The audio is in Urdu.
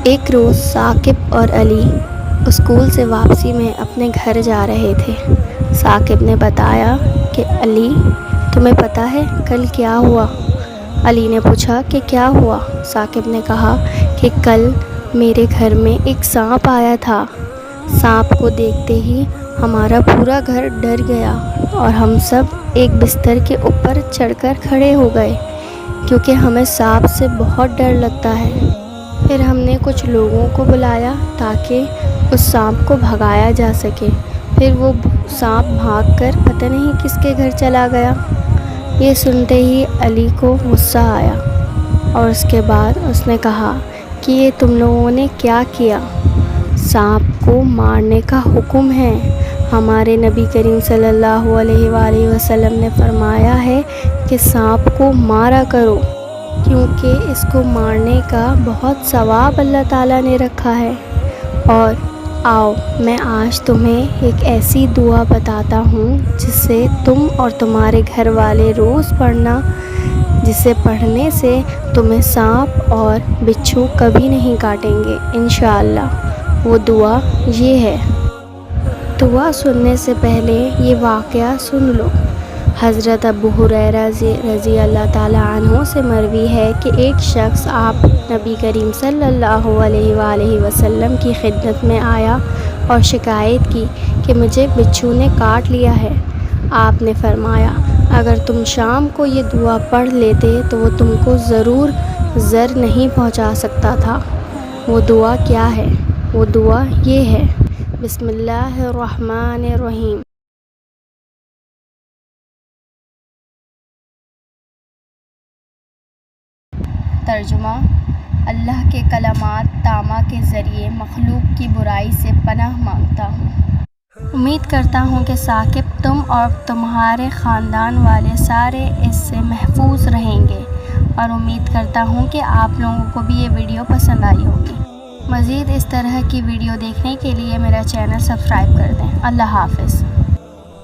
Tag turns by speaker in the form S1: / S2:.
S1: ایک روز ثاقب اور علی اسکول سے واپسی میں اپنے گھر جا رہے تھے۔ ثاقب نے بتایا کہ علی تمہیں پتہ ہے کل کیا ہوا؟ علی نے پوچھا کہ کیا ہوا؟ ثاقب نے کہا کہ کل میرے گھر میں ایک سانپ آیا تھا۔ سانپ کو دیکھتے ہی ہمارا پورا گھر ڈر گیا اور ہم سب ایک بستر کے اوپر چڑھ کر کھڑے ہو گئے کیونکہ ہمیں سانپ سے بہت ڈر لگتا ہے۔ پھر ہم نے کچھ لوگوں کو بلایا تاکہ اس سانپ کو بھگایا جا سکے۔ پھر وہ سانپ بھاگ کر پتہ نہیں کس کے گھر چلا گیا۔ یہ سنتے ہی علی کو غصہ آیا اور اس کے بعد اس نے کہا کہ یہ تم لوگوں نے کیا کیا؟ سانپ کو مارنے کا حکم ہے۔ ہمارے نبی کریم صلی اللہ علیہ وآلہ وسلم نے فرمایا ہے کہ سانپ کو مارا کرو کیونکہ اس کو مارنے کا بہت ثواب اللہ تعالیٰ نے رکھا ہے۔ اور آؤ میں آج تمہیں ایک ایسی دعا بتاتا ہوں جسے تم اور تمہارے گھر والے روز پڑھنا، جسے پڑھنے سے تمہیں سانپ اور بچھو کبھی نہیں کاٹیں گے انشاءاللہ۔ وہ دعا یہ ہے۔ دعا سننے سے پہلے یہ واقعہ سن لو۔ حضرت ابو ہریرہ رضی اللہ تعالیٰ عنہ سے مروی ہے کہ ایک شخص آپ نبی کریم صلی اللہ علیہ وآلہ وسلم کی خدمت میں آیا اور شکایت کی کہ مجھے بچھو نے کاٹ لیا ہے۔ آپ نے فرمایا اگر تم شام کو یہ دعا پڑھ لیتے تو وہ تم کو ضرور ضر نہیں پہنچا سکتا تھا۔ وہ دعا کیا ہے؟ وہ دعا یہ ہے: بسم اللہ الرحمن الرحیم۔ ترجمہ: اللہ کے کلمات تامہ کے ذریعے مخلوق کی برائی سے پناہ مانگتا ہوں۔ امید کرتا ہوں کہ ثاقب تم اور تمہارے خاندان والے سارے اس سے محفوظ رہیں گے، اور امید کرتا ہوں کہ آپ لوگوں کو بھی یہ ویڈیو پسند آئی ہوگی۔ مزید اس طرح کی ویڈیو دیکھنے کے لیے میرا چینل سبسکرائب کر دیں۔ اللہ حافظ۔